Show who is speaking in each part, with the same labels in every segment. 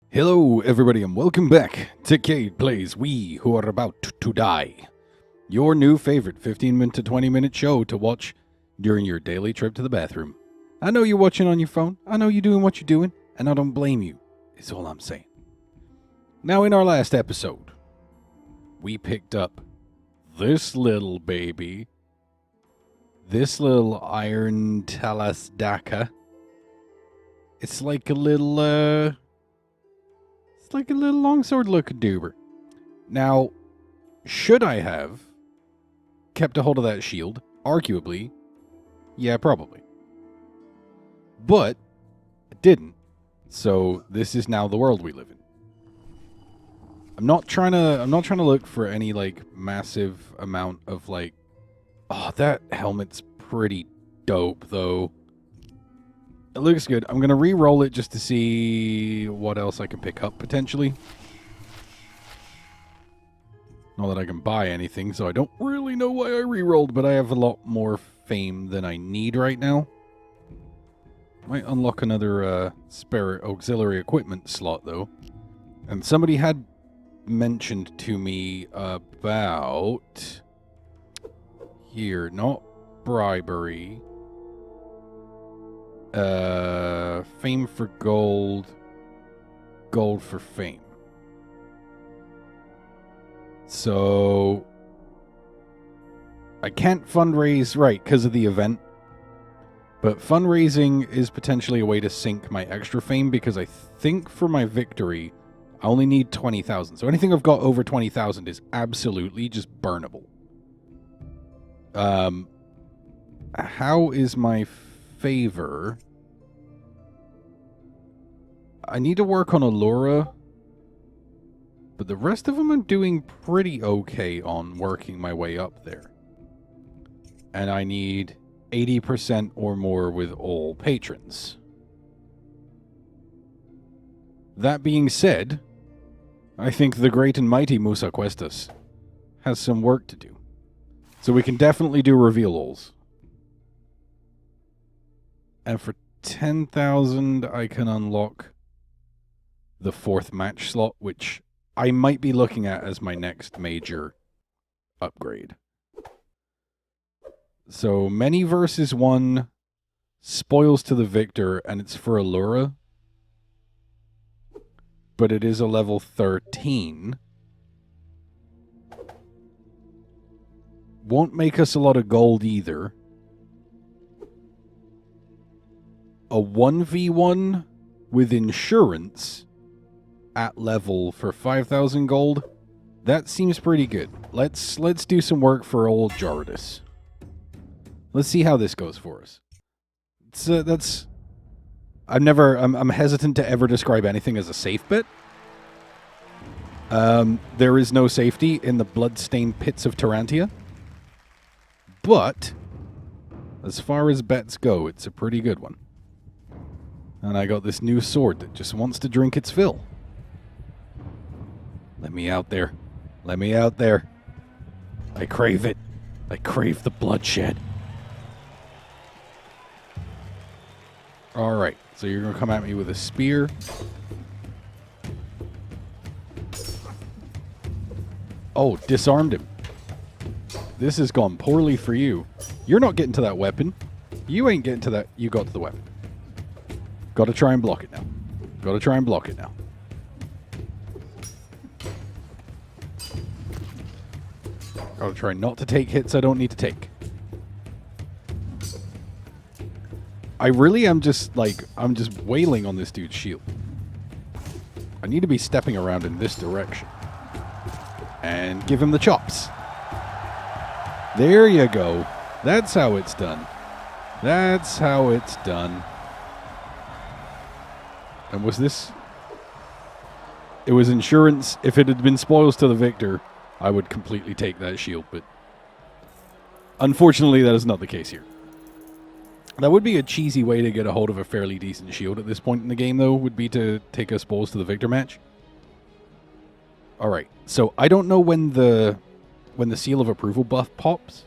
Speaker 1: Hello, everybody, and welcome back to Cade Plays We Who Are About to Die. Your new favorite 15-minute to 20-minute show to watch during your daily trip to the bathroom. I know you're watching on your phone. I know you're doing what you're doing, and I don't blame you, is all I'm saying. Now, in our last episode, we picked up this little baby, this little iron talasdaka. It's like a little, it's like a little longsword looking doober. Now, should I have kept a hold of that shield? Arguably, yeah, probably. But I didn't. So this is now the world we live in. I'm not trying to look for any like massive amount of like, oh, that helmet's pretty dope though. It looks good. I'm going to re-roll it just to see what else I can pick up, potentially. Not that I can buy anything, so I don't really know why I re-rolled, but I have a lot more fame than I need right now. Might unlock another spare auxiliary equipment slot, though. And somebody had mentioned to me about... Here, not bribery... fame for gold, gold for fame. So, I can't fundraise, right, because of the event. But fundraising is potentially a way to sink my extra fame, because I think for my victory, I only need 20,000. So anything I've got over 20,000 is absolutely just burnable. How is my favor? I need to work on Allura, but the rest of them I'm doing pretty okay on working my way up there. And I need 80% or more with all patrons. That being said, I think the great and mighty Musa Cuestas has some work to do. So we can definitely do reveal-alls. And for 10,000, I can unlock the 4th match slot, which I might be looking at as my next major upgrade. So, many versus 1, spoils to the victor, and it's for Allura. But it is a level 13. Won't make us a lot of gold either. A 1v1 with insurance at level for 5,000 gold. That seems pretty good. Let's do some work for old Jardis. Let's see how this goes for us. I'm hesitant to ever describe anything as a safe bet. There is no safety in the blood-stained pits of Tarantia. But as far as bets go, it's a pretty good one. And I got this new sword that just wants to drink its fill. Let me out there. Let me out there. I crave it. I crave the bloodshed. Alright, so you're going to come at me with a spear. Oh, disarmed him. This has gone poorly for you. You're not getting to that weapon. You ain't getting to that. You got to the weapon. Gotta try and block it now. Gotta try and block it now. Gotta try not to take hits I don't need to take. I really am just, like, I'm just wailing on this dude's shield. I need to be stepping around in this direction. And give him the chops. There you go. That's how it's done. That's how it's done. And was this... It was insurance. If it had been spoils to the victor, I would completely take that shield, but... Unfortunately, that is not the case here. That would be a cheesy way to get a hold of a fairly decent shield at this point in the game, though, would be to take a spoils to the victor match. Alright, so I don't know when the seal of approval buff pops.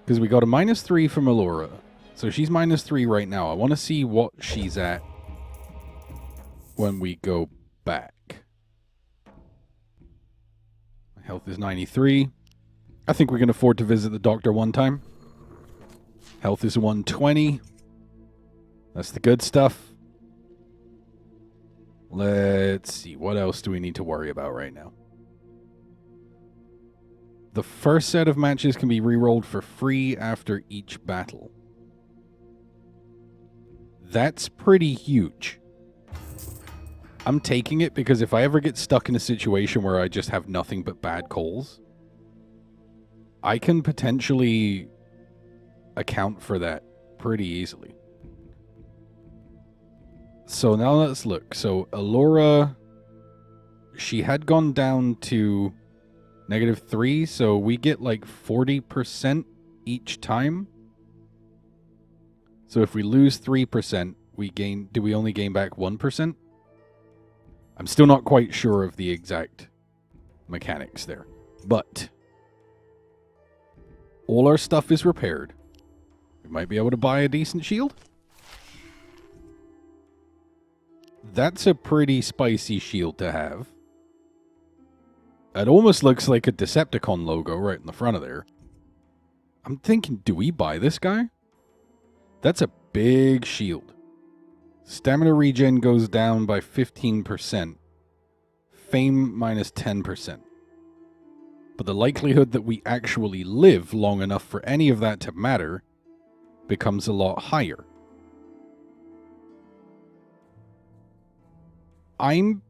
Speaker 1: Because we got a -3 from Allura. So she's -3 right now. I want to see what she's at when we go back. Health is 93. I think we can afford to visit the doctor one time. Health is 120. That's the good stuff. Let's see. What else do we need to worry about right now? The first set of matches can be re-rolled for free after each battle. That's pretty huge. I'm taking it because if I ever get stuck in a situation where I just have nothing but bad calls, I can potentially account for that pretty easily. So now let's look. So Allura, she had gone down to -3, so we get like 40% each time. So if we lose 3%, do we only gain back 1%? I'm still not quite sure of the exact mechanics there. But all our stuff is repaired. We might be able to buy a decent shield. That's a pretty spicy shield to have. It almost looks like a Decepticon logo right in the front of there. I'm thinking, do we buy this guy? That's a big shield. Stamina regen goes down by 15%. Fame -10%. But the likelihood that we actually live long enough for any of that to matter becomes a lot higher. I'm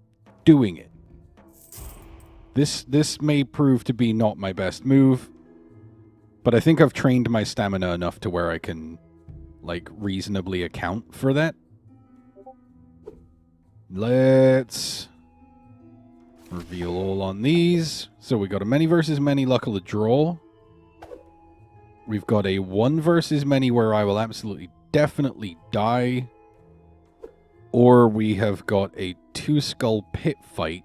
Speaker 1: doing it. This may prove to be not my best move, but I think I've trained my stamina enough to where I can, like, reasonably account for that. Let's reveal all on these. So we got a many versus many luck of the draw. We've got a 1 versus many where I will absolutely definitely die. Or we have got a 2 skull pit fight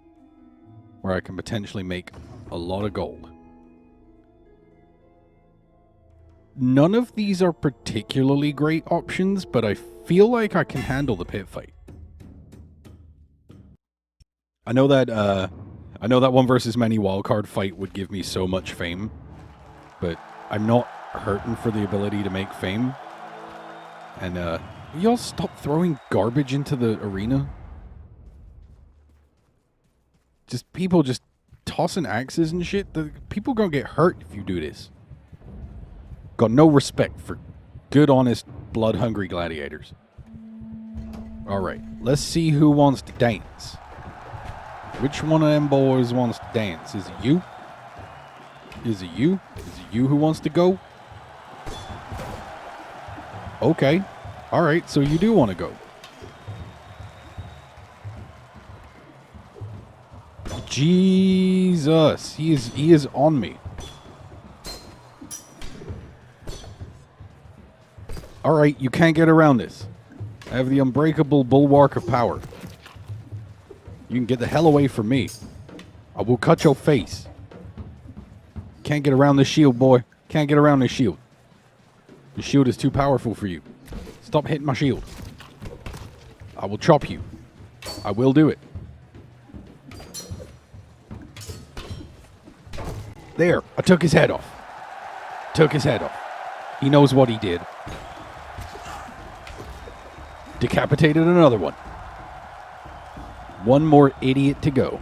Speaker 1: where I can potentially make a lot of gold. None of these are particularly great options, but I feel like I can handle the pit fight. I know that 1 versus many wildcard fight would give me so much fame, but I'm not hurting for the ability to make fame. And will y'all stop throwing garbage into the arena? Just people just tossing axes and shit. The people gonna get hurt if you do this. Got no respect for good, honest, blood-hungry gladiators. Alright, let's see who wants to dance. Which one of them boys wants to dance? Is it you? Is it you? Is it you who wants to go? Okay. Alright, so you do want to go. Jesus. He is on me. Alright, you can't get around this. I have the unbreakable bulwark of power. You can get the hell away from me. I will cut your face. Can't get around this shield, boy. Can't get around this shield. The shield is too powerful for you. Stop hitting my shield. I will chop you. I will do it. There. I took his head off. Took his head off. He knows what he did. Decapitated another one. One more idiot to go.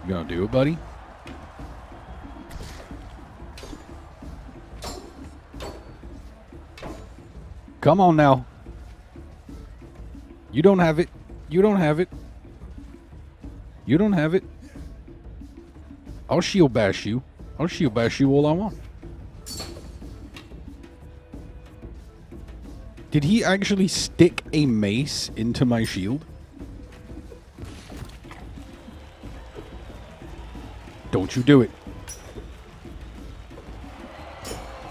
Speaker 1: You gonna do it, buddy? Come on now. You don't have it. You don't have it. You don't have it. I'll shield bash you. I'll shield bash you all I want. Did he actually stick a mace into my shield? Don't you do it.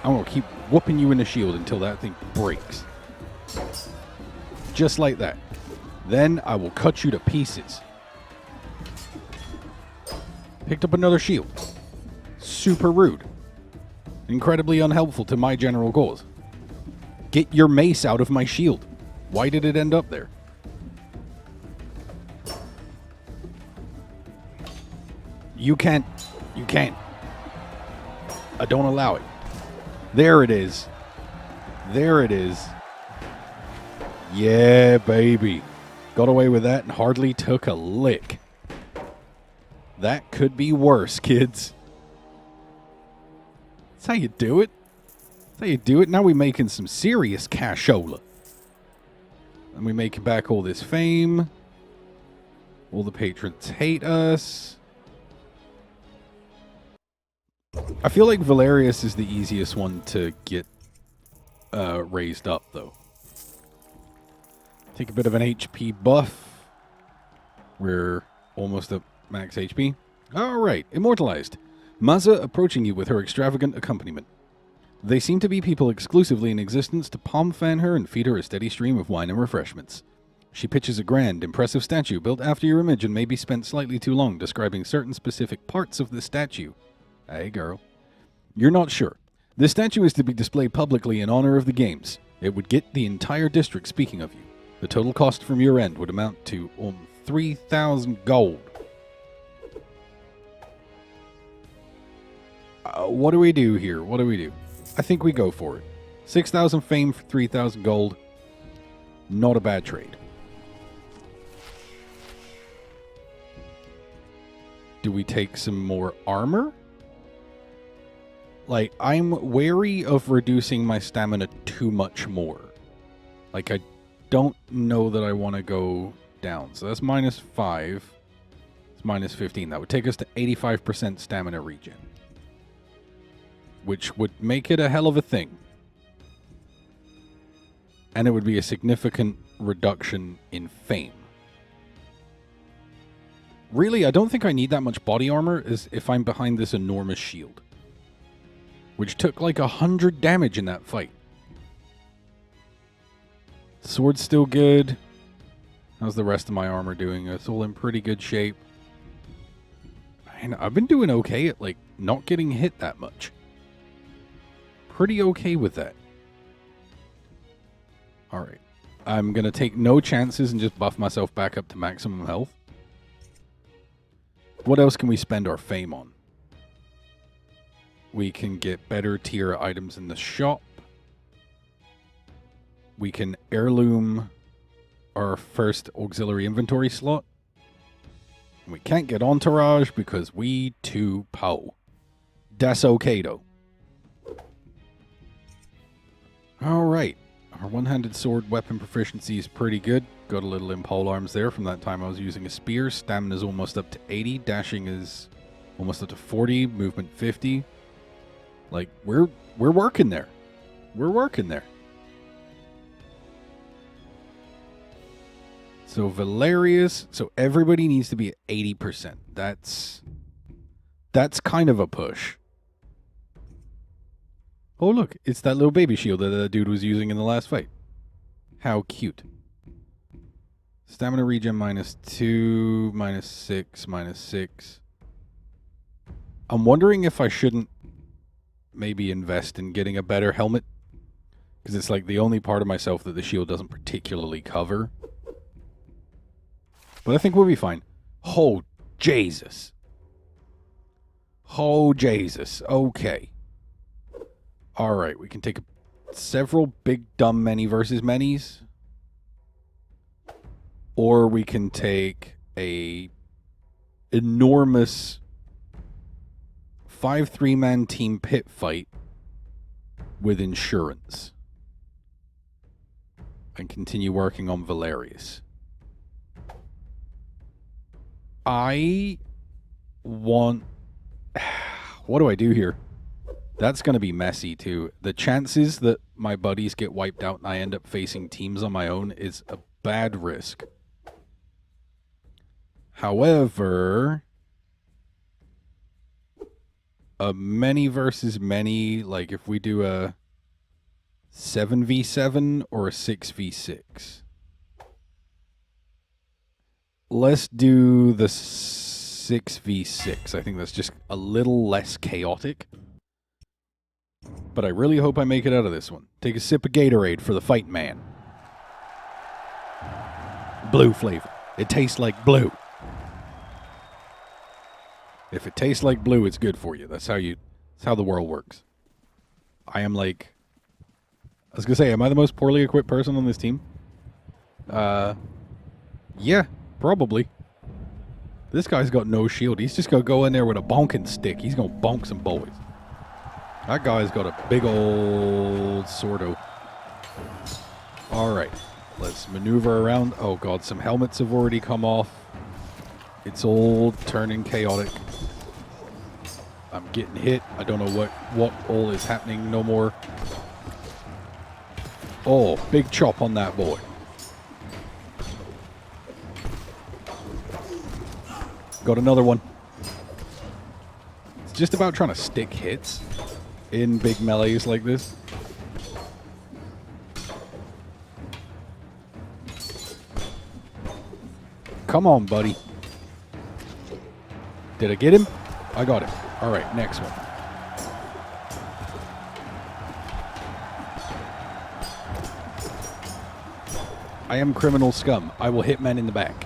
Speaker 1: I'm going to keep whooping you in the shield until that thing breaks. Just like that. Then I will cut you to pieces. Picked up another shield. Super rude. Incredibly unhelpful to my general cause. Get your mace out of my shield. Why did it end up there? You can't. You can't. I don't allow it. There it is. There it is. Yeah, baby. Got away with that and hardly took a lick. That could be worse, kids. That's how you do it. That's how you do it. Now we're making some serious cashola. And we making back all this fame. All the patrons hate us. I feel like Valerius is the easiest one to get raised up, though. Take a bit of an HP buff. We're almost at max HP. Alright, immortalized. Maza approaching you with her extravagant accompaniment. They seem to be people exclusively in existence to palm fan her and feed her a steady stream of wine and refreshments. She pitches a grand, impressive statue built after your image and maybe spent slightly too long describing certain specific parts of the statue. Hey, girl. You're not sure. This statue is to be displayed publicly in honor of the games. It would get the entire district speaking of you. The total cost from your end would amount to 3,000 gold. What do we do here? What do we do? I think we go for it. 6,000 fame for 3,000 gold. Not a bad trade. Do we take some more armor? Like, I'm wary of reducing my stamina too much more. Like, I don't know that I want to go down. So that's minus 5. It's minus 15. That would take us to 85% stamina regen. Which would make it a hell of a thing. And it would be a significant reduction in fame. Really, I don't think I need that much body armor as if I'm behind this enormous shield. Which took like 100 damage in that fight. Sword's still good. How's the rest of my armor doing? It's all in pretty good shape. And I've been doing okay at like not getting hit that much. Pretty okay with that. Alright. I'm going to take no chances and just buff myself back up to maximum health. What else can we spend our fame on? We can get better tier items in the shop. We can heirloom our first auxiliary inventory slot. We can't get entourage because we too po. That's okay though. Alright. Our one-handed sword weapon proficiency is pretty good. Got a little impole arms there from that time I was using a spear. Stamina is almost up to 80. Dashing is almost up to 40. Movement 50. Like, we're working there. We're working there. So Valerius, so everybody needs to be at 80%. That's kind of a push. Oh look, it's that little baby shield that that dude was using in the last fight. How cute. Stamina regen minus 2, minus 6, minus 6. I'm wondering if I shouldn't maybe invest in getting a better helmet. Because it's like the only part of myself that the shield doesn't particularly cover. But I think we'll be fine. Oh, Jesus. Oh, Jesus. Okay. Alright, we can take several big dumb many versus manys. Or we can take a enormous 5-3 man team pit fight with insurance. And continue working on Valerius. I want... What do I do here? That's going to be messy, too. The chances that my buddies get wiped out and I end up facing teams on my own is a bad risk. However, a many versus many, like if we do a 7v7 or a 6v6. Let's do the 6v6. I think that's just a little less chaotic. But I really hope I make it out of this one. Take a sip of Gatorade for the fight man. Blue flavor. It tastes like blue. If it tastes like blue, it's good for you. That's how the world works. I am like... I was going to say, am I the most poorly equipped person on this team? Yeah, probably. This guy's got no shield. He's just going to go in there with a bonking stick. He's going to bonk some boys. That guy's got a big old swordo. Alright, let's maneuver around. Oh god, some helmets have already come off. It's all turning chaotic. I'm getting hit. I don't know what all is happening no more. Oh, big chop on that boy. Got another one. It's just about trying to stick hits in big melees like this. Come on, buddy. Did I get him? I got him. All right, next one. I am criminal scum. I will hit men in the back.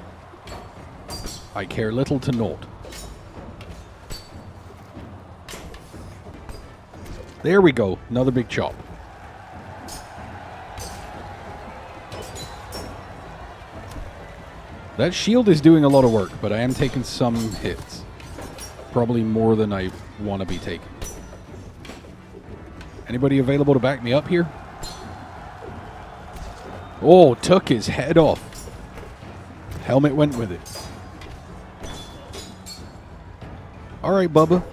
Speaker 1: I care little to naught. There we go. Another big chop. That shield is doing a lot of work, but I am taking some hits. Probably more than I want to be taking. Anybody available to back me up here? Oh, took his head off. Helmet went with it. All right, Bubba.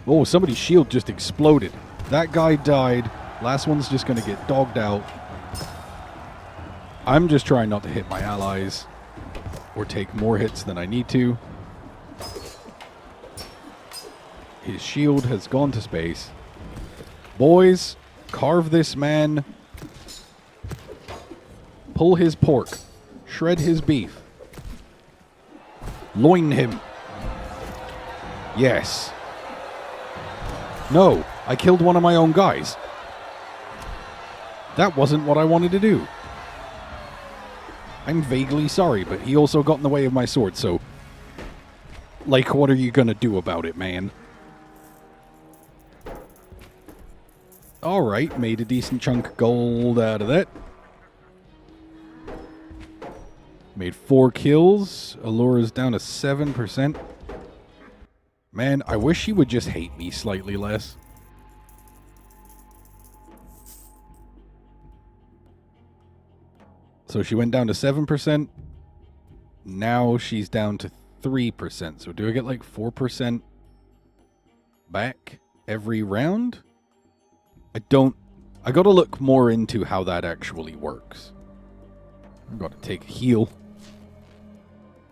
Speaker 1: Oh, somebody's shield just exploded. That guy died. Last one's just going to get dogged out. I'm just trying not to hit my allies or take more hits than I need to. His shield has gone to space. Boys, carve this man. Pull his pork. Shred his beef. Loin him. Yes. No, I killed one of my own guys. That wasn't what I wanted to do. I'm vaguely sorry, but he also got in the way of my sword, so... Like, what are you gonna do about it, man? Alright, made a decent chunk of gold out of that. Made 4 kills. Allure is down to 7%. Man, I wish he would just hate me slightly less. So she went down to 7%. Now she's down to 3%. So do I get like 4% back every round? I gotta look more into how that actually works. I've got to take a heal.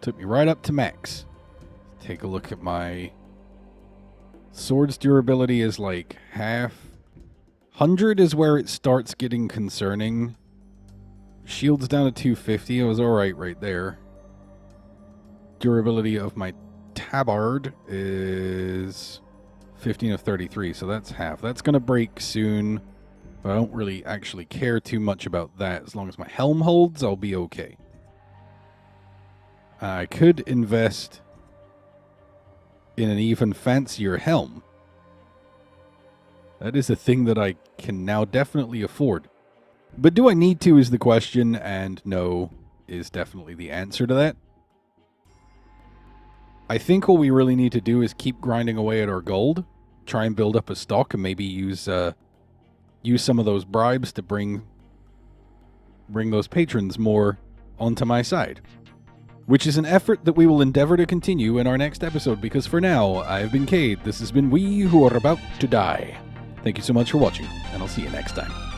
Speaker 1: Took me right up to max. Take a look at my... Sword's durability is like half. 100 is where it starts getting concerning. Shield's down to 250. I was alright right there. Durability of my tabard is 15 of 33, so that's half. That's going to break soon, but I don't really actually care too much about that. As long as my helm holds, I'll be okay. I could invest in an even fancier helm. That is a thing that I can now definitely afford. But do I need to is the question, and no is definitely the answer to that. I think what we really need to do is keep grinding away at our gold, try and build up a stock, and maybe use some of those bribes to bring those patrons more onto my side. Which is an effort that we will endeavor to continue in our next episode, because for now, I've been Cade. This has been We Who Are About to Die. Thank you so much for watching, and I'll see you next time.